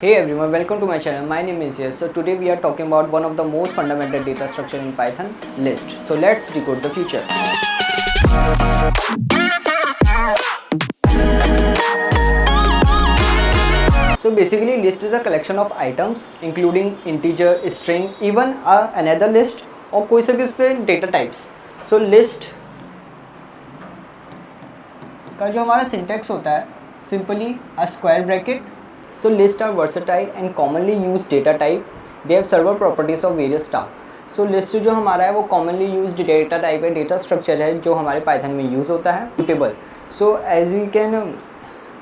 Hey everyone, welcome to my channel. My name is Yes. So today we are talking about one of the most fundamental data structure in Python, list. So let's decode the future. So basically list is a collection of items including integer, string, even another list और कोई सा भी उसमें data types. So list का जो हमारा syntax होता है simply a square bracket. So list are versatile and commonly use data type. They have server properties of various task. So list जो हमारा है वो कॉमनली यूज डेटा टाइप है, डेटा स्ट्रक्चर है जो हमारे पाइथन में यूज़ होता है. Mutable. So as we can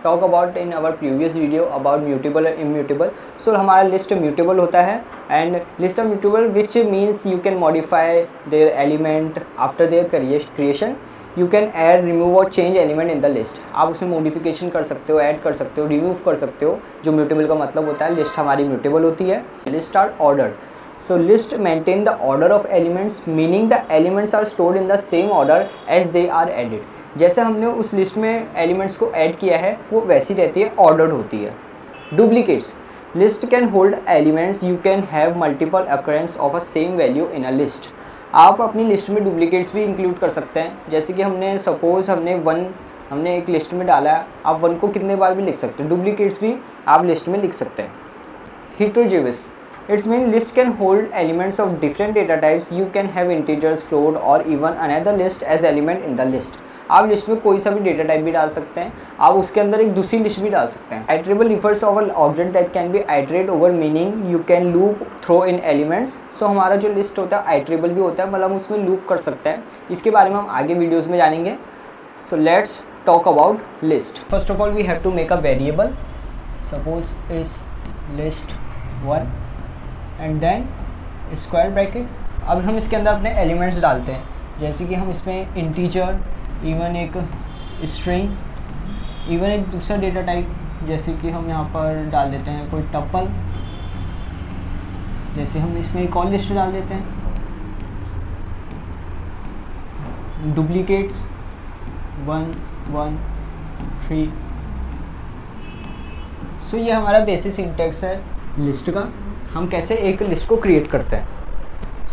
talk about in our previous video about mutable और इम्यूटेबल. सो हमारा लिस्ट म्यूटेबल होता है and list of mutable which means you can modify their element after their creation. You can add, remove और change element in the list. आप उसमें modification कर सकते हो, ऐड कर सकते हो, रिमूव कर सकते हो. जो म्यूटेबल का मतलब होता है लिस्ट हमारी म्यूटेबल होती है. List are order. So list maintain the order of elements, meaning the elements are stored in the same order as they are added. जैसे हमने उस लिस्ट में एलिमेंट्स को ऐड किया है वो वैसी रहती है, ऑर्डर्ड होती है. Duplicates. List can hold elements. You can have multiple occurrence of a same value in a list. आप अपनी लिस्ट में डुप्लीकेट्स भी इंक्लूड कर सकते हैं. जैसे कि हमने सपोज़ हमने एक लिस्ट में डाला है, आप 1 को कितने बार भी लिख सकते हैं. डुप्लीकेट्स भी आप लिस्ट में लिख सकते हैं. heterogeneous. It's mean list can hold elements of different data types. You can have integers, float or even another list as element in the list. आप लिस्ट में कोई सा भी डेटा टाइप भी डाल सकते हैं, आप उसके अंदर एक दूसरी लिस्ट भी डाल सकते हैं. Iterable refers to our object that can be iterate over, meaning you can loop through in elements. So हमारा जो लिस्ट होता है आइटरेबल भी होता है, मतलब हम उसमें लूप कर सकते हैं. इसके बारे में हम आगे वीडियोज़ में जानेंगे. So let's talk about list. First of all we have to make a variable. Suppose is list 1 and then square bracket. अब हम इसके अंदर अपने एलिमेंट्स डालते हैं. जैसे कि हम इसमें इंटीजर, इवन एक स्ट्रिंग, इवन एक दूसरा डेटा टाइप, जैसे कि हम यहाँ पर डाल देते हैं कोई टपल. जैसे हम इसमें एक और लिस्ट डाल देते हैं. डुप्लीकेट्स 1 1 3. सो ये हमारा बेसिक सिंटेक्स है लिस्ट का. हम कैसे एक लिस्ट को क्रिएट करते हैं.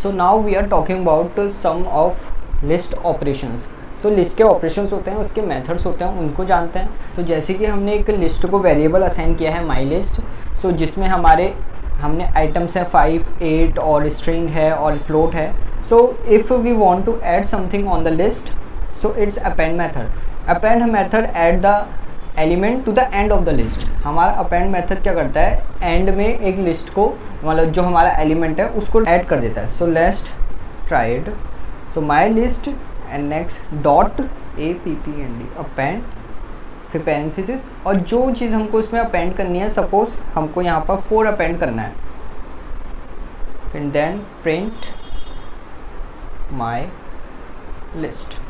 So now we are talking about some of list operations. So list के ऑपरेशंस होते हैं, उसके मेथड्स होते हैं, उनको जानते हैं. सो जैसे कि हमने एक लिस्ट को वेरिएबल असाइन किया है माई लिस्ट. सो जिसमें हमने आइटम्स है 5 8 और स्ट्रिंग है और फ्लोट है. So if we want to add something on the list, so it's append method. Append method add the element to the end of the list. हमारा अपेंड मेथड क्या करता है, एंड में एक लिस्ट को, मतलब जो हमारा एलिमेंट है उसको ऐड कर देता है. So let's try it. So my list and next dot APPND append, फिर पैरेंथेसिस. और जो चीज़ हमको इसमें अपेंड करनी है, सपोज हमको यहाँ पर 4 अपेंड करना है, and then print my list.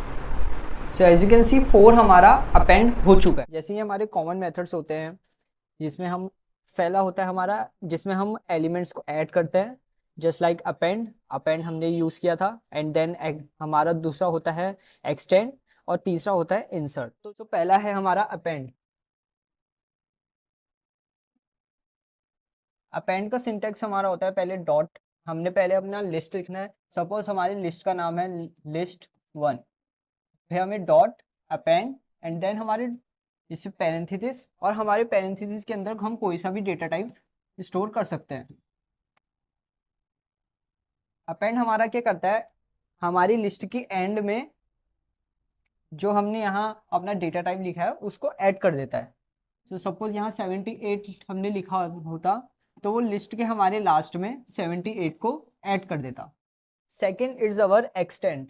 So as you can see 4 हमारा अपेंड हो चुका है. जैसे ही हमारे कॉमन मेथड्स होते हैं जिसमें हम पहला होता है हमारा जिसमें हम एलिमेंट्स को ऐड करते हैं, जस्ट लाइक अपेंड हमने यूज़ किया था. एंड देन हमारा दूसरा होता है एक्सटेंड और तीसरा होता है इंसर्ट. तो पहला है हमारा अपेंड. अपेंड का सिंटेक्स हमारा होता है पहले डॉट. हमने पहले अपना लिस्ट लिखना है. सपोज हमारी लिस्ट का नाम है लिस्ट 1, फिर हमें डॉट अपेंड एंड देन हमारे इससे पैरेंथेसिस, और हमारे पैरेंथेसिस के अंदर हम कोई सा भी डेटा टाइप स्टोर कर सकते हैं. अपेंड हमारा क्या करता है, हमारी लिस्ट की एंड में जो हमने यहाँ अपना डेटा टाइप लिखा है उसको ऐड कर देता है. तो सपोज यहाँ 78 हमने लिखा होता तो वो लिस्ट के हमारे लास्ट में 78 को ऐड कर देता. Second is our extend.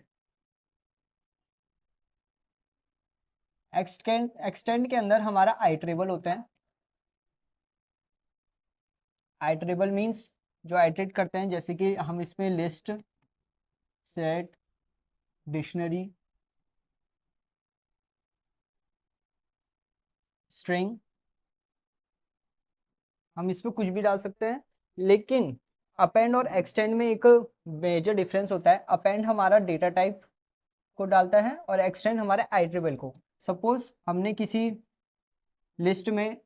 Extend के अंदर हमारा आइटरेबल होता है. आइटरेबल मीन्स जो आइटरेट करते हैं, जैसे कि हम इसमें लिस्ट, सेट, डिक्शनरी, स्ट्रिंग, हम इसमें कुछ भी डाल सकते हैं. लेकिन अपेंड और एक्सटेंड में एक मेजर डिफरेंस होता है. अपेंड हमारा डेटा टाइप को डालता है और एक्सटेंड हमारे आइटरेबल को. सपोज हमने किसी लिस्ट में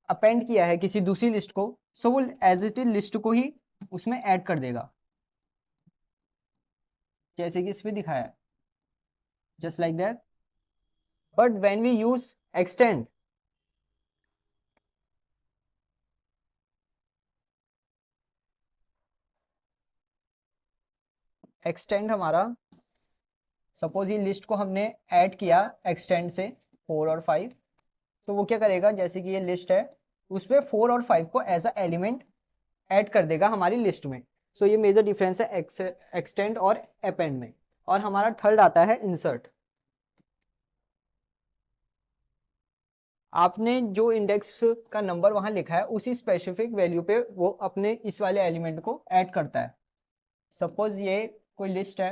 अपेंड किया है किसी दूसरी लिस्ट को, सो वो एज इट इज लिस्ट को ही उसमें ऐड कर देगा, जैसे कि इसमें दिखाया है, just like that. But when we use extend, extend हमारा, सपोज ये लिस्ट को हमने ऐड किया एक्सटेंड से 4 और 5, तो वो क्या करेगा, जैसे कि ये लिस्ट है उसमें 4 और 5 को एज अ एलिमेंट ऐड कर देगा हमारी लिस्ट में। सो ये मेजर डिफरेंस है एक्सटेंड और अपेंड में। और हमारा थर्ड आता है इंसर्ट। आपने जो इंडेक्स का नंबर वहां लिखा है उसी स्पेसिफिक वैल्यू पे वो अपने इस वाले एलिमेंट को ऐड करता है। सपोज ये कोई लिस्ट है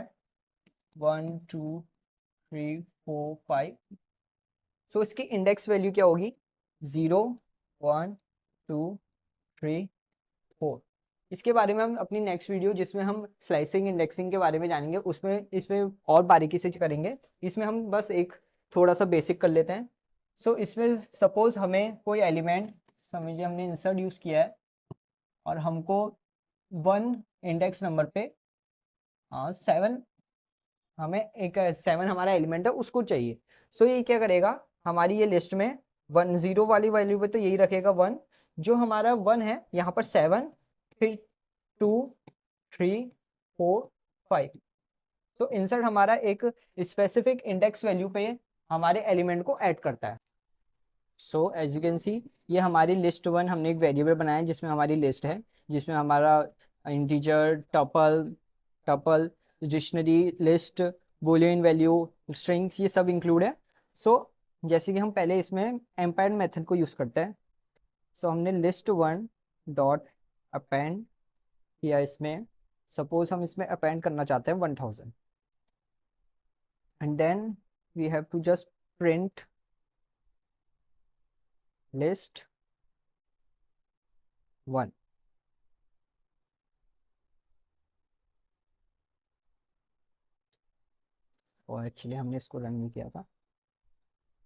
1 2 3 4 5, सो इसकी इंडेक्स वैल्यू क्या होगी, 0 1 2 3 4। इसके बारे में हम अपनी नेक्स्ट वीडियो जिसमें हम स्लाइसिंग इंडेक्सिंग के बारे में जानेंगे उसमें इसमें और बारीकी से करेंगे। इसमें हम बस एक थोड़ा सा बेसिक कर लेते हैं। सो इसमें सपोज हमें कोई एलिमेंट, समझिए हमने इंसर्ट यूज़ किया है और हमको 1 इंडेक्स नंबर पे 7, हमें एक 7 हमारा एलिमेंट है उसको चाहिए। सो ये क्या करेगा, हमारी ये लिस्ट में 1 0 वाली वैल्यू पे तो यही रखेगा 1, जो हमारा 1 है यहाँ पर 7, फिर 2 3 4 5। सो इंसर्ट हमारा एक स्पेसिफिक इंडेक्स वैल्यू पे हमारे एलिमेंट को ऐड करता है। So as you can see, ये हमारी लिस्ट 1 हमने एक वेरिएबल बनाया है जिसमें हमारी लिस्ट है, जिसमें हमारा integer, tuple tuple dictionary, list, Boolean value, strings, ये सब इंक्लूड है। सो जैसे कि हम पहले इसमें एम्पेंड मेथड को यूज़ करते हैं। सो हमने लिस्ट 1 डॉट अपेंड किया इसमें, सपोज हम इसमें अपेंड करना चाहते हैं 1000, and then we have to just print list 1। और एक्चुअली हमने इसको रन नहीं किया था।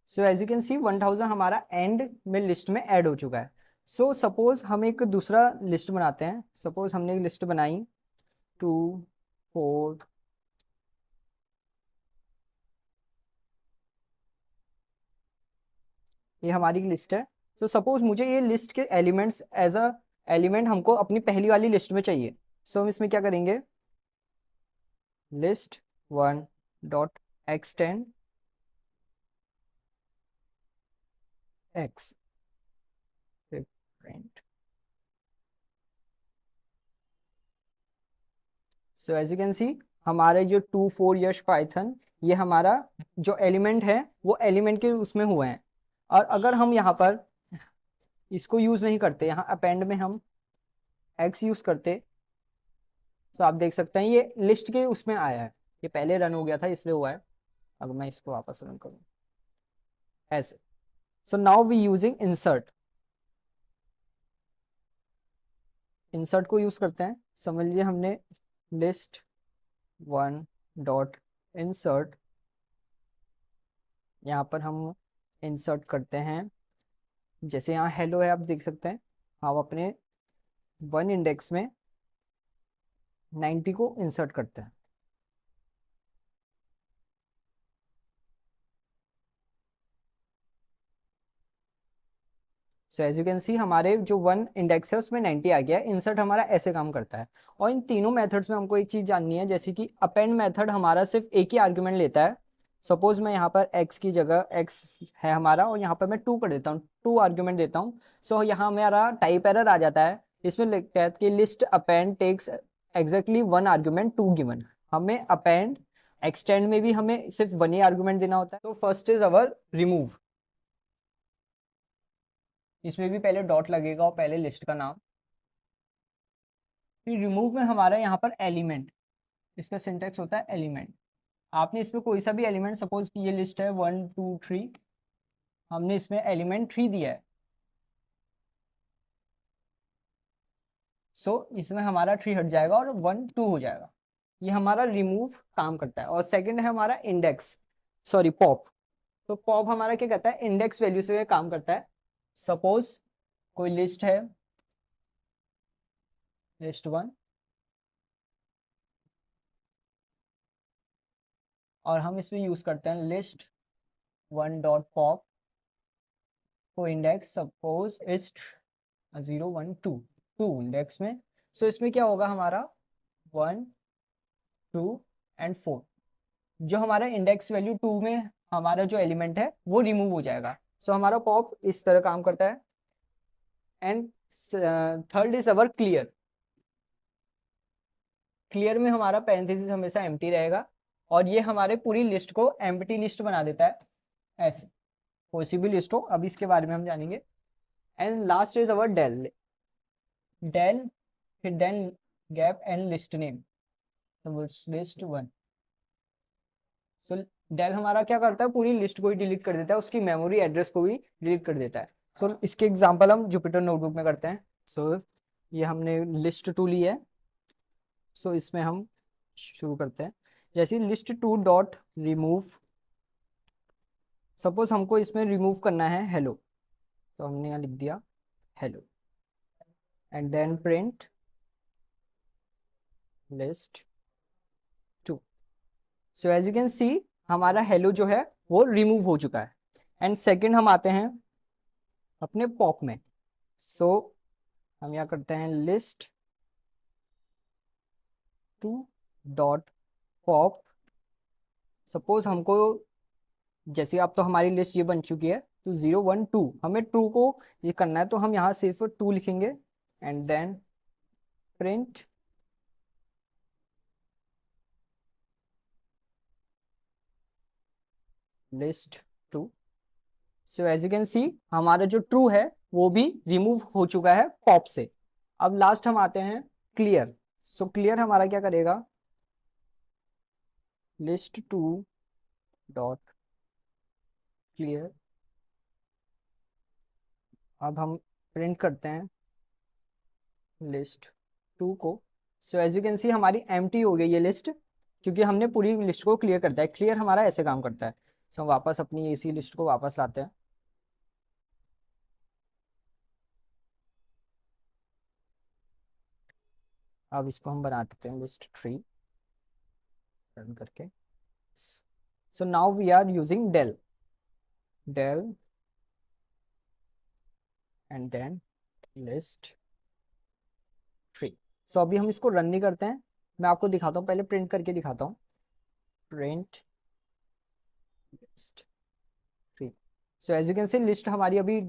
So as you can see 1000 हमारा एंड में लिस्ट में ऐड हो चुका है। सो सपोज हम एक दूसरा लिस्ट बनाते हैं। सपोज हमने एक लिस्ट बनाई 2 4, ये हमारी लिस्ट है। सो सपोज मुझे ये लिस्ट के एलिमेंट्स एज अ एलिमेंट हमको अपनी पहली वाली लिस्ट में चाहिए। सो हम इसमें क्या करेंगे, list 1 dot extend x, print. So as you can see हमारे जो 2 4 यश पाइथन, ये हमारा जो एलिमेंट है वो एलिमेंट के उसमें हुए हैं। और अगर हम यहाँ पर इसको यूज़ नहीं करते, यहाँ अपेंड में हम x यूज़ करते, तो आप देख सकते हैं ये लिस्ट के उसमें आया है। ये पहले रन हो गया था इसलिए हुआ है। अगर मैं इसको वापस रन करूँ ऐसे, so now we using insert. Insert को यूज़ करते हैं। समझ लीजिए हमने list 1 डॉट इंसर्ट, यहाँ पर हम इंसर्ट करते हैं, जैसे यहाँ हेलो है आप देख सकते हैं, हम अपने 1 इंडेक्स में 90 को इंसर्ट करते हैं। So as you can see हमारे जो 1 इंडेक्स है उसमें 90 आ गया है। इंसर्ट हमारा ऐसे काम करता है। और इन तीनों मेथड्स में हमको एक चीज़ जाननी है, जैसे कि अपेंड मेथड हमारा सिर्फ एक ही आर्ग्यूमेंट लेता है। सपोज मैं यहाँ पर x की जगह x है हमारा और यहाँ पर मैं 2 कर देता हूँ, 2 आर्ग्यूमेंट देता हूँ। सो यहाँ मेरा टाइप एरर आ जाता है। इसमें लिखता है कि list append takes exactly 1 argument 2 given. हमें अपेंड एक्सटेंड में भी हमें सिर्फ 1 ही आर्ग्यूमेंट देना होता है। तो फर्स्ट इज अवर रिमूव। इसमें भी पहले डॉट लगेगा और पहले लिस्ट का नाम। फिर रिमूव में हमारा यहाँ पर एलिमेंट, इसका सिंटेक्स होता है एलिमेंट। आपने इसमें कोई सा भी एलिमेंट, सपोज कि ये लिस्ट है 1 2 3, हमने इसमें एलिमेंट 3 दिया है। सो इसमें हमारा 3 हट जाएगा और 1 2 हो जाएगा। ये हमारा रिमूव काम करता है। और सेकंड है हमारा इंडेक्स, सॉरी पॉप। तो पॉप हमारा क्या कहता है, इंडेक्स वैल्यू से काम करता है। सपोज कोई लिस्ट है, लिस्ट 1, और हम इसमें यूज करते हैं लिस्ट 1 डॉट पॉप को इंडेक्स सपोज इट्स 0 1 2 इंडेक्स में। सो इसमें क्या होगा हमारा 1 2 एंड 4, जो हमारा इंडेक्स वैल्यू 2 में हमारा जो एलिमेंट है वो रिमूव हो जाएगा। सो हमारा पॉप इस तरह काम करता है। And third is our clear. Clear में हमारा पैरेंथेसिस हमेशा एम्प्टी रहेगा और ये हमारे पूरी लिस्ट को एम्प्टी लिस्ट बना देता है, ऐसे कोई सी भी लिस्ट हो। अब इसके बारे में हम जानेंगे। And last is our del. Del फिर then gap and list name, list 1। So del हमारा क्या करता है, पूरी लिस्ट को ही डिलीट कर देता है, उसकी मेमोरी एड्रेस को भी डिलीट कर देता है। सो इसके एग्जांपल हम जुपिटर नोटबुक में करते हैं। सो ये हमने लिस्ट 2 ली है। सो इसमें हम शुरू करते हैं। जैसे लिस्ट 2 डॉट रिमूव, सपोज हमको इसमें रिमूव करना है हेलो, तो हमने यहाँ लिख दिया hello and then print list 2। So as you can see हमारा हेलो जो है वो रिमूव हो चुका है। एंड सेकंड हम आते हैं अपने पॉप में। सो हम यहाँ करते हैं लिस्ट 2 डॉट पॉप। सपोज हमको, जैसे अब तो हमारी लिस्ट ये बन चुकी है, तो 0 1 2 हमें ट्रू को ये करना है, तो हम यहाँ सिर्फ 2 लिखेंगे and then print list 2। So as you can see हमारा जो ट्रू है वो भी रिमूव हो चुका है पॉप से। अब लास्ट हम आते हैं क्लियर। सो क्लियर हमारा क्या करेगा, लिस्ट 2 डॉट क्लियर। अब हम प्रिंट करते हैं लिस्ट 2 को। So as you can see हमारी एम्प्टी हो गई ये लिस्ट, क्योंकि हमने पूरी लिस्ट को क्लियर करता है। क्लियर हमारा ऐसे काम करता है। सो हम वापस अपनी इसी लिस्ट को वापस लाते हैं। अब इसको हम बना देते हैं लिस्ट 3 रन करके। So now we are using del, del and then list 3। So अभी हम इसको रन नहीं करते हैं, मैं आपको दिखाता हूँ, पहले प्रिंट करके दिखाता हूँ। Print list 3। So as you can see list हमारी अभी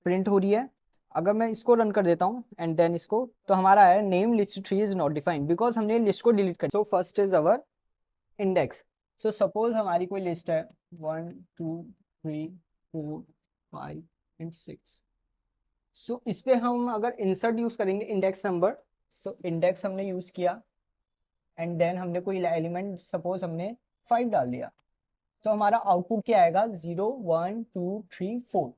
प्रिंट हो रही है। अगर मैं इसको रन कर देता हूँ एंड देन इसको, तो हमारा है name list 3 is not defined, because हमने लिस्ट को डिलीट कर। So first is our index. So suppose हमारी कोई लिस्ट है 1 2 3 4 5 एंड 6। सो इस पे हम अगर इंसर्ट यूज करेंगे इंडेक्स नंबर, सो इंडेक्स हमने यूज किया एंड देन हमने कोई एलिमेंट सपोज हमने 5 डाल दिया, तो हमारा आउटपुट क्या आएगा 0 1 2 3 4।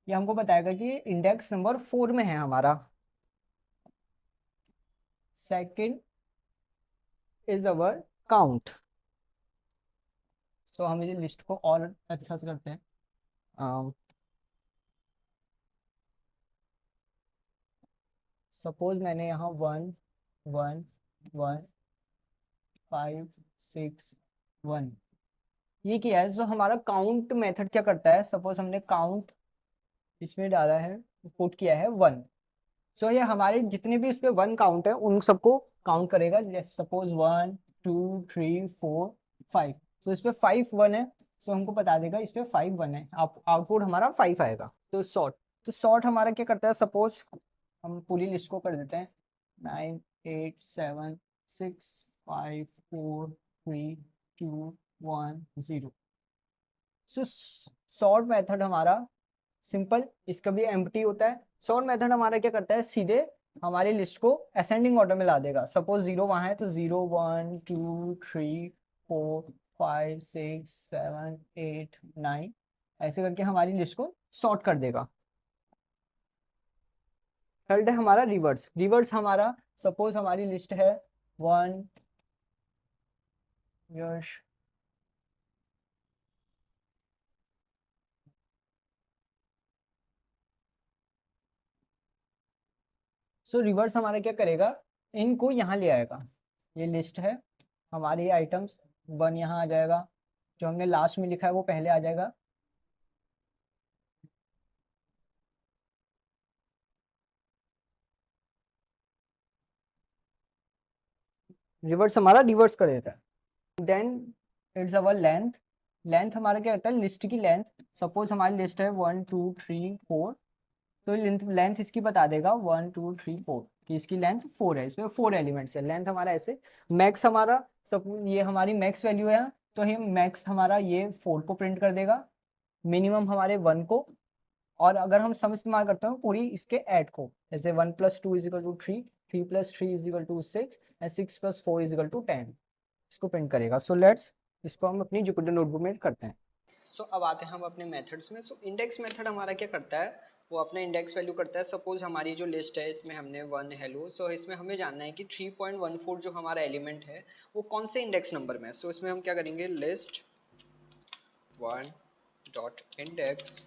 ये हमको बताएगा कि इंडेक्स नंबर 4 में है हमारा। Second is our count. तो हम इस लिस्ट को और अच्छा से करते हैं। सपोज मैंने यहाँ 1 1 1 5 6 1 ये किया है। तो हमारा काउंट मेथड क्या करता है, सपोज हमने काउंट इसमें डाला है, पुट किया है 1। सो ये हमारे जितने भी इस पे 1 काउंट है उन सबको काउंट करेगा। जैसे सपोज 1 2 3 4 5। सो इस पे 5 1 है, सो हमको बता देगा इस पे 5 1 है, आउटपुट हमारा 5 आएगा। तो सॉर्ट, तो सॉर्ट हमारा क्या करता है, सपोज हम पूरी लिस्ट को कर देते हैं 9 8 7 6 5 4 3 2 1 0। सो सॉर्ट मेथड हमारा सिंपल, इसका भी एम्प्टी होता है। सॉर्ट मेथड हमारा क्या करता है, सीधे हमारी लिस्ट को असेंडिंग ऑर्डर में ला देगा। सपोज 0 वहां है तो 0 1 2 3 4 5 6 7 8 9 ऐसे करके हमारी लिस्ट को सॉर्ट कर देगा। थर्ड है हमारा रिवर्स। रिवर्स हमारा सपोज हमारी लिस्ट है 1 यश सो रिवर्स हमारा क्या करेगा, इनको यहाँ ले आएगा। ये लिस्ट है हमारे, ये आइटम्स 1 यहाँ आ जाएगा, जो हमने लास्ट में लिखा है वो पहले आ जाएगा। रिवर्स हमारा रिवर्स कर देता है। Then it's our length. Length हमारा क्या करता है, लिस्ट की लेंथ। सपोज हमारी लिस्ट है 1 2 3 4, तो लेंथ इसकी बता देगा 1 2 3 4 कि इसकी लेंथ 4 है, इसमें 4 एलिमेंट्स है। लेंथ हमारा ऐसे। मैक्स हमारा, सपोज ये हमारी मैक्स वैल्यू है, तो हम मैक्स हमारा ये 4 को प्रिंट कर देगा, मिनिमम हमारे 1 को, और अगर हम सम इस्तेमाल करते हैं पूरी इसके ऐड को, जैसे 1 + 2 = 3, 3 + 3 = 6 एंड 6 + 4 = 10, इसको प्रिंट करेगा। सो लेट्स इसको हम अपनी जुपिटर नोटबुक में करते हैं। सो अब आते हैं हम अपने मेथड्स में। सो इंडेक्स मेथड हमारा क्या करता है, वो अपने इंडेक्स वैल्यू करता है। सपोज हमारी जो लिस्ट है इसमें हमने 1 हेलो, सो इसमें हमें जानना है कि 3.14 जो हमारा एलिमेंट है वो कौन से इंडेक्स नंबर में है। सो इसमें हम क्या करेंगे, list 1 dot index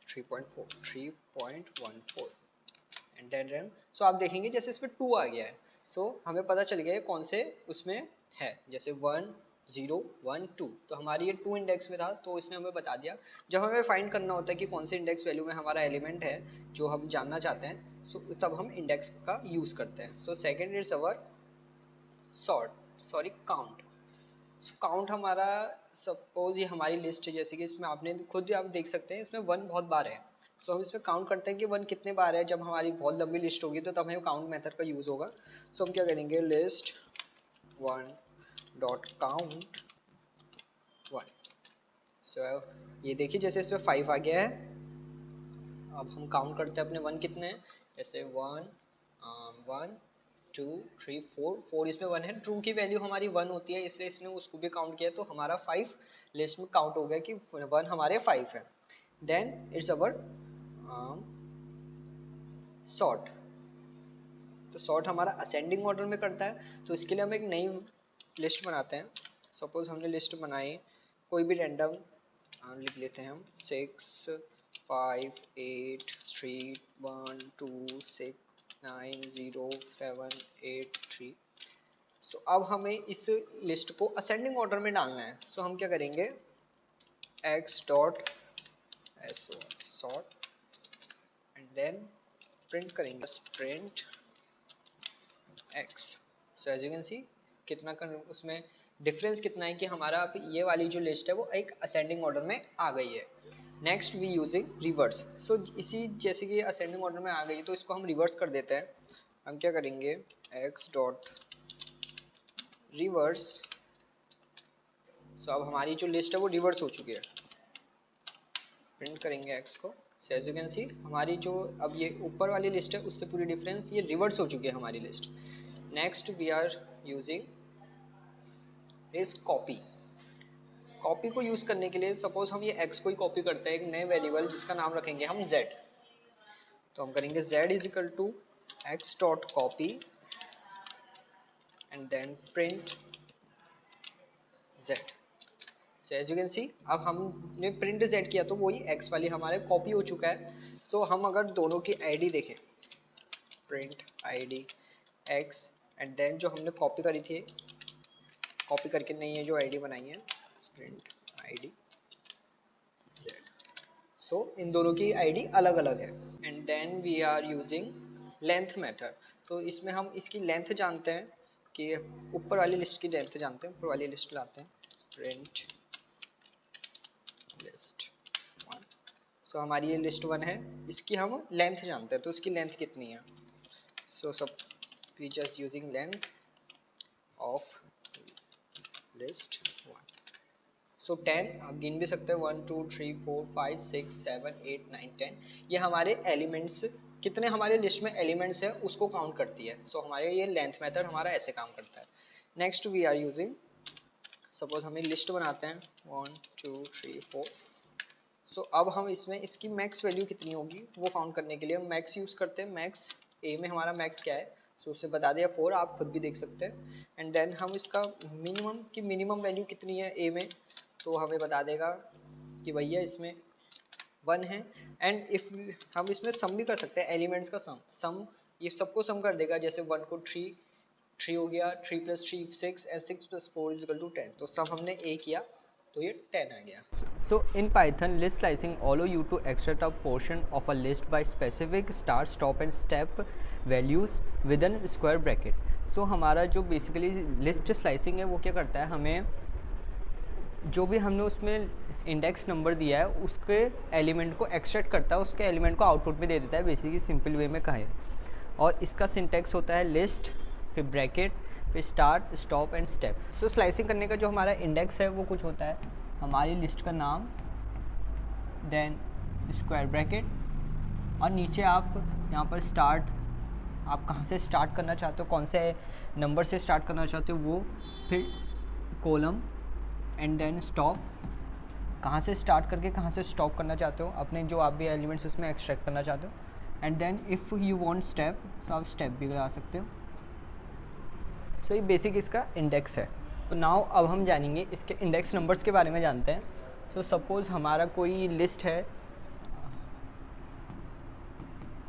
3.14 and then run. So आप देखेंगे जैसे इसमें 2 आ गया है, सो हमें पता चल गया है कौन से उसमें है, जैसे 1 0 1 2, तो हमारी ये 2 इंडेक्स में था, तो इसने हमें बता दिया। जब हमें फाइंड करना होता है कि कौन से इंडेक्स वैल्यू में हमारा एलिमेंट है जो हम जानना चाहते हैं, सो तब हम इंडेक्स का यूज़ करते हैं। So second is our count. Count हमारा, सपोज ये हमारी लिस्ट है, जैसे कि इसमें आपने खुद आप देख सकते हैं इसमें 1 बहुत बार है। सो हम इसमें काउंट करते हैं कि 1 कितने बार है। जब हमारी बहुत लंबी लिस्ट होगी तो तब हमें काउंट मेथड का यूज़ होगा। सो हम क्या करेंगे, लिस्ट 1 डॉट काउंट 1। सो ये देखिए जैसे इसमें 5 आ गया है। अब हम काउंट करते हैं अपने 1 कितने हैं, जैसे 1 1 2 3 4 इसमें 1 है। ट्रू की वैल्यू हमारी 1 होती है, इसलिए इसने उसको भी काउंट किया, तो हमारा 5 लिस्ट में काउंट हो गया कि 1 हमारे 5 है। Then it's our sort. तो सॉर्ट हमारा असेंडिंग ऑर्डर में करता है, तो इसके लिए हम एक नई लिस्ट बनाते हैं। सपोज हमने लिस्ट बनाई, कोई भी रैंडम लिख लेते हैं हम, 6 5 8 3 1 2 6 9 0 7 8 3। सो अब हमें इस लिस्ट को असेंडिंग ऑर्डर में डालना है। सो हम क्या करेंगे, x dot sort and then print करेंगे, print x। So as you can see कितना उसमें डिफरेंस कितना है कि हमारा अब ये वाली जो लिस्ट है वो एक असेंडिंग ऑर्डर में आ गई है। Next we using reverse. So इसी जैसे कि असेंडिंग ऑर्डर में आ गई तो इसको हम रिवर्स कर देते हैं। हम क्या करेंगे, x डॉट रिवर्स। सो अब हमारी जो लिस्ट है वो रिवर्स हो चुकी है। प्रिंट करेंगे x को। So as you can see हमारी जो अब ये ऊपर वाली लिस्ट है उससे पूरी डिफरेंस ये रिवर्स हो चुकी है हमारी list. Next we are using is copy. Copy को यूज करने के लिए सपोज हम ये x को ही कॉपी करते हैं एक नए वेरिएबल जिसका नाम रखेंगे हम z। तो हम करेंगे z is equal to x dot copy and then print z। So as you can see अब हमने प्रिंट z किया तो वही x वाली हमारे कॉपी हो चुका है। तो हम अगर दोनों की id देखें, print id x and then जो हमने कॉपी करी थी, कॉपी करके नहीं है जो id बनाई है, प्रिंट id z। सो इन दोनों की id अलग अलग है। And then we are using length method. तो इसमें हम इसकी लेंथ जानते हैं कि ऊपर वाली लिस्ट की लेंथ जानते हैं, ऊपर वाली लिस्ट लाते हैं, प्रिंट लिस्ट 1। सो हमारी ये लिस्ट 1 है, इसकी हम लेंथ जानते हैं, तो इसकी लेंथ कितनी है। सो सब we just using length of list 1। So 10 आप गिन भी सकते हैं, 1 2 3 4 5 6 7 8 9 10। ये हमारे एलिमेंट्स कितने हमारे लिस्ट में एलिमेंट्स है उसको काउंट करती है। सो हमारे ये लेंथ मेथड हमारा ऐसे काम करता है। Next we are using, suppose हमें लिस्ट बनाते हैं 1 2 3 4। सो अब हम इसमें इसकी मैक्स वैल्यू कितनी होगी वो काउंट करने के लिए हम मैक्स यूज़ करते हैं। मैक्स ए में हमारा मैक्स क्या है, सो उससे बता दिया 4, आप खुद भी देख सकते हैं। एंड देन हम इसका मिनिमम की मिनिमम वैल्यू कितनी है ए में, तो हमें बता देगा कि भैया इसमें 1 है। एंड इफ हम इसमें सम भी कर सकते हैं, एलिमेंट्स का सम ये सबको सम कर देगा। जैसे 1 को 3 हो गया, 3 + 3 6 एंड 6 + 4 = 10। तो सम हमने ए किया तो ये 10 आ गया। So in Python, list slicing allow you to extract a portion of a list by specific start, stop and step values within square bracket. So हमारा जो बेसिकली लिस्ट स्लाइसिंग है वो क्या करता है, हमें जो भी हमने उसमें इंडेक्स नंबर दिया है उसके एलिमेंट को एक्सट्रैक्ट करता है, उसके एलिमेंट को आउटपुट में दे देता है, बेसिकली सिंपल वे में कहें। और इसका सिंटेक्स होता है लिस्ट, फिर ब्रैकेट, फिर start, stop and step. So slicing करने का जो हमारा इंडेक्स है वो कुछ होता है हमारी लिस्ट का नाम, देन स्क्वायर ब्रैकेट, और नीचे आप यहाँ पर स्टार्ट, आप कहाँ से स्टार्ट करना चाहते हो, कौन से नंबर से स्टार्ट करना चाहते हो वो, फिर कॉलम, एंड देन स्टॉप, कहाँ से स्टार्ट करके कहाँ से स्टॉप करना चाहते हो, अपने जो आप भी एलिमेंट्स उसमें एक्सट्रैक्ट करना चाहते हो, and then if you want step, तो आप स्टेप भी लगा सकते हो। सो ये बेसिक इसका इंडेक्स है। तो नाउ अब हम जानेंगे इसके इंडेक्स नंबर्स के बारे में जानते हैं। सो सपोज़ हमारा कोई लिस्ट है,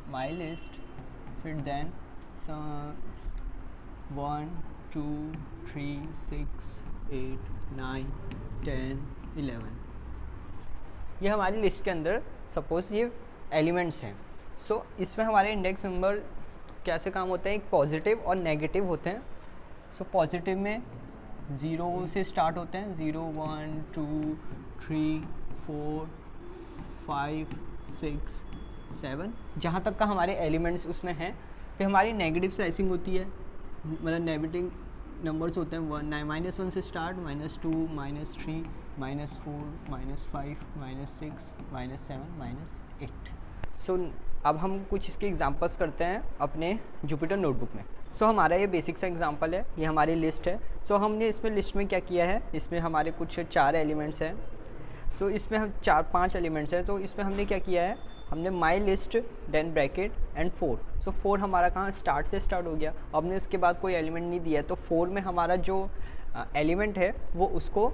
माई लिस्ट, फिर देन 1 2 3 6 8 9 10 11, ये हमारी लिस्ट के अंदर सपोज़ ये एलिमेंट्स हैं। सो इसमें हमारे इंडेक्स नंबर कैसे काम होते हैं, एक पॉजिटिव और नेगेटिव होते हैं। सो पॉजिटिव में 0 से स्टार्ट होते हैं, 0 1 2 3 4 5 6 7, जहाँ तक का हमारे एलिमेंट्स उसमें हैं। फिर हमारी नेगेटिव स्लाइसिंग होती है, मतलब नेगेटिव नंबर्स होते हैं -1 से स्टार्ट, -2 -3 -4 -5 -6 -7 -8। सो अब हम कुछ इसके एग्जांपल्स करते हैं अपने जुपिटर नोटबुक में। सो हमारा ये बेसिक सा एग्जांपल है, ये हमारी लिस्ट है। सो हमने इसमें लिस्ट में क्या किया है, इसमें हमारे कुछ 4 एलिमेंट्स हैं। सो इसमें हम 4-5 एलिमेंट्स हैं। तो इसमें हमने क्या किया है, हमने my list, then bracket and 4। So 4 हमारा कहाँ स्टार्ट से स्टार्ट हो गया। अब हमने उसके बाद कोई एलिमेंट नहीं दिया है, तो 4 में हमारा जो एलिमेंट है वो उसको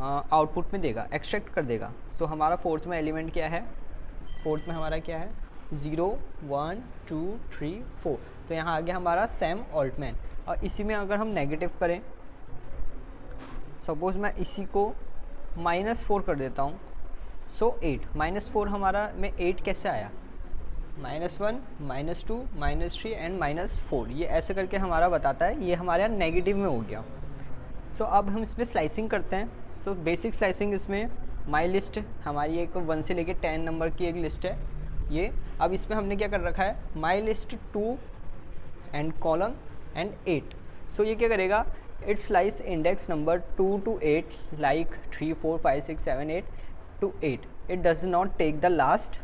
आउटपुट में देगा, एक्सट्रैक्ट कर देगा। सो हमारा 4th में एलिमेंट क्या है, 4th में हमारा क्या है 0 1 2 3 4। तो यहाँ आ गया हमारा सैम ऑल्टमैन। और इसी में अगर हम नेगेटिव करें, सपोज़ मैं इसी को -4 कर देता हूँ। सो 8 -4 हमारा में 8 कैसे आया, -1 -2 -3 एंड -4, ये ऐसे करके हमारा बताता है, ये हमारे यहाँ नेगेटिव में हो गया। सो अब हम इसमें स्लाइसिंग करते हैं। सो बेसिक स्लाइसिंग इसमें माई लिस्ट हमारी एक 1 से लेके 10 नंबर की एक लिस्ट है ये। अब इसमें हमने क्या कर रखा है, my list 2 and colon and 8। So ये क्या करेगा, it slice index number 2 to 8 like 3 4 5 6 7 8 to 8। It does not take the last,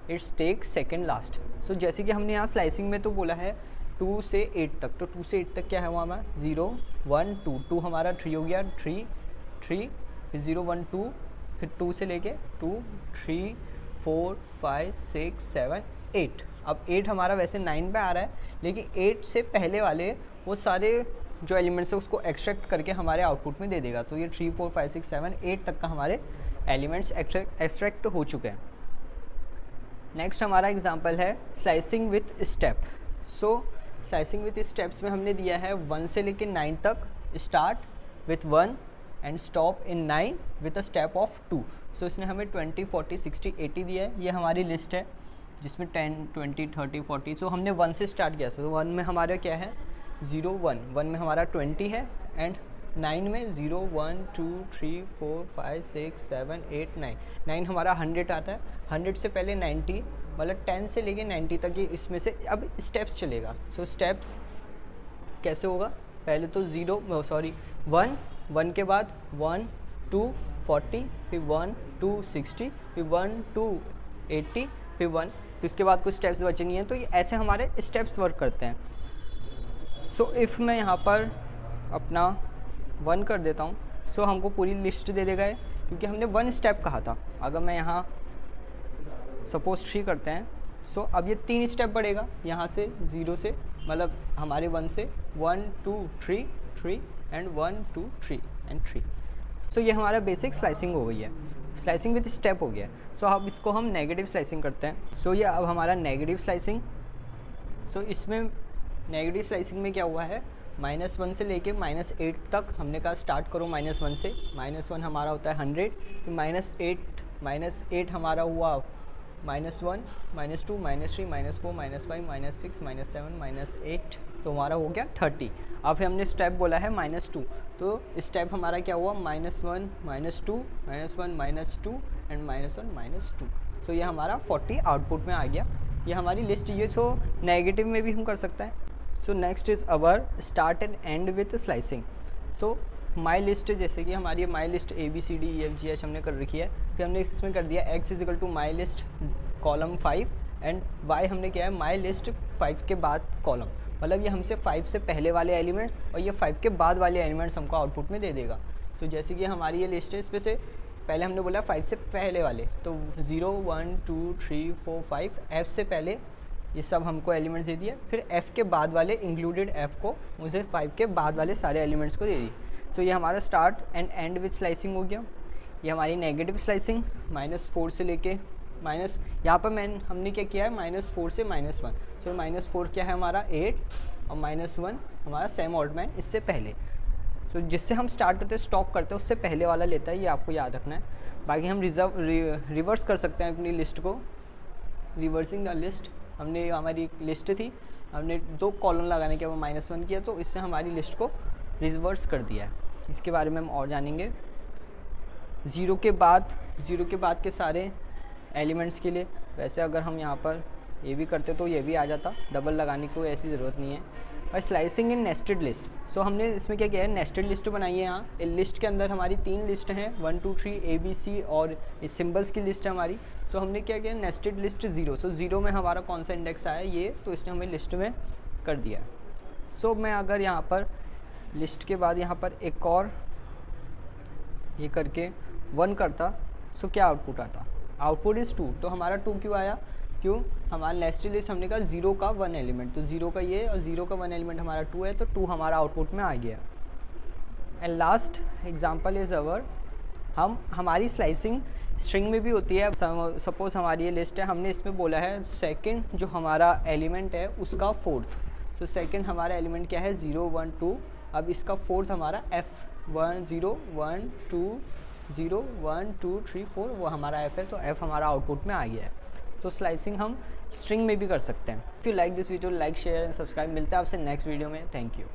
it's take second last. So जैसे कि हमने यहाँ स्लाइसिंग में तो बोला है 2 से 8 तक, तो 2 से 8 तक क्या है वहाँ 0 1 2 2 हमारा 3 हो गया, 3 3 फिर 0 1 2, फिर 2 से लेके 2 3 4 5 6 7 8। अब 8 हमारा वैसे 9 पे आ रहा है, लेकिन 8 से पहले वाले वो सारे जो एलिमेंट्स है उसको एक्सट्रैक्ट करके हमारे आउटपुट में दे देगा। तो ये 3 4 5 6 7 8 तक का हमारे एलिमेंट्स एक्सट्रैक्ट हो चुके हैं। नेक्स्ट हमारा एग्जांपल है slicing with step. So slicing with steps में हमने दिया है 1 से लेके 9 तक, start with 1 and stop in 9 with a step of 2। सो इसने हमें 20 40 60 80 दिया है। ये हमारी लिस्ट है जिसमें 10 20 30 40। सो हमने 1 से स्टार्ट किया। सो 1 में हमारा क्या है 0 1, 1 में हमारा 20 है, एंड 9 में 0 1 2 3 4 5 6 7 8 9 9 हमारा 100 आता है। 100 से पहले 90, मतलब 10 से लेके 90 तक ये इसमें से अब स्टेप्स चलेगा। सो स्टेप्स कैसे होगा, पहले तो 1 के बाद 1 2 40, फिर 1 2 60, फिर 1 2 80, फिर 1, फिर उसके बाद कुछ स्टेप्स बचेंगे हैं। तो ये ऐसे हमारे स्टेप्स वर्क करते हैं। सो इफ़ मैं यहाँ पर अपना 1 कर देता हूँ, सो हमको पूरी लिस्ट दे देगा है, क्योंकि हमने 1 स्टेप कहा था। अगर मैं यहाँ सपोज 3 करते हैं, सो अब ये 3 स्टेप बढ़ेगा यहाँ से 0 से, मतलब हमारे 1 से 1 2 3 3 एंड 1 2 3 एंड 3। सो ये हमारा बेसिक स्लाइसिंग हो गई है। स्लाइसिंग विद स्टेप हो गया। सो अब इसको हम नेगेटिव स्लाइसिंग करते हैं। सो ये अब हमारा नेगेटिव स्लाइसिंग। सो इसमें नेगेटिव स्लाइसिंग में क्या हुआ है, -1 से लेके -8 तक हमने कहा स्टार्ट करो -1 से। -1 हमारा होता है 100, फिर -8 हमारा हुआ -1, -2, -3, -4, -5, -6, -7, -8, तो हमारा हो गया 30। अब फिर हमने स्टेप बोला है -2, तो स्टेप हमारा क्या हुआ -1, -2, -1, -2 एंड -1, -2। सो ये हमारा 40 आउटपुट में आ गया। ये हमारी लिस्ट, ये सो नेगेटिव में भी हम कर सकते हैं। So next is our start and and with slicing. So my list, जैसे कि हमारी माई लिस्ट ABCDEFGH हमने कर रखी है, फिर हमने इसमें कर दिया x = my list column 5 and y हमने किया है माई लिस्ट 5 के बाद कॉलम, मतलब ये हमसे 5 से पहले वाले एलिमेंट्स और ये 5 के बाद वाले एलिमेंट्स हमको आउटपुट में दे देगा। सो जैसे कि हमारी ये लिस्ट है, इस पे से पहले हमने बोला 5 से पहले वाले, तो 0, 1, 2, 3, 4, 5 f से पहले ये सब हमको एलिमेंट्स दे दिया। फिर f के बाद वाले इंक्लूडेड f को मुझे 5 के बाद वाले सारे एलिमेंट्स को दे दी। सो ये हमारा start and and with slicing हो गया। ये हमारी नेगेटिव स्लाइसिंग -4 से लेके माइनस, यहाँ पर हमने क्या किया है -4 से -1। सो -4 क्या है हमारा 8 और -1 हमारा सेम ऑड मैन इससे पहले। सो जिससे हम स्टार्ट करते स्टॉप करते हैं उससे पहले वाला लेता है, ये आपको याद रखना है। बाकी हम रिवर्स कर सकते हैं अपनी लिस्ट को। रिवर्सिंग द लिस्ट, हमने हमारी एक लिस्ट थी, हमने 2 कॉलम लगाने के बाद -1 किया, तो इससे हमारी लिस्ट को रिवर्स कर दिया है। इसके बारे में हम और जानेंगे। 0 के बाद के सारे एलिमेंट्स के लिए, वैसे अगर हम यहाँ पर ये भी करते तो ये भी आ जाता, डबल लगाने की कोई ऐसी ज़रूरत नहीं है। और स्लाइसिंग इन नेस्टेड लिस्ट, सो हमने इसमें क्या किया है, नेस्टेड लिस्ट बनाई है। यहाँ लिस्ट के अंदर हमारी 3 लिस्ट हैं, 1, 2, 3 ABC, और सिम्बल्स की लिस्ट है हमारी। सो हमने क्या किया, नेस्टेड लिस्ट 0। सो 0 में हमारा कौन सा इंडेक्स आया ये, तो इसने हमें लिस्ट में कर दिया। सो मैं अगर यहाँ पर लिस्ट के बाद यहाँ पर एक और ये करके 1 करता, सो क्या आउटपुट आता, आउटपुट इज़ 2। तो हमारा 2 क्यों आया, क्यों, हमारा नेस्टेड लिस्ट हमने कहा 0 का 1 एलिमेंट, तो 0 का ये और 0 का 1 एलिमेंट हमारा 2 है, तो 2 हमारा आउटपुट में आ गया। And last example is our, हमारी स्लाइसिंग स्ट्रिंग में भी होती है। सपोज हमारी ये लिस्ट है, हमने इसमें बोला है सेकंड जो हमारा एलिमेंट है उसका 4th। तो सेकंड हमारा एलिमेंट क्या है 0, 1, 2। अब इसका 4th हमारा F 1, 0, 1, 2, 0, 1, 2, 3, 4 वो हमारा F है, तो F हमारा आउटपुट में आ गया है। तो स्लाइसिंग हम स्ट्रिंग में भी कर सकते हैं। If you like this video, like, share and subscribe. मिलते हैं आपसे नेक्स्ट वीडियो में। Thank you.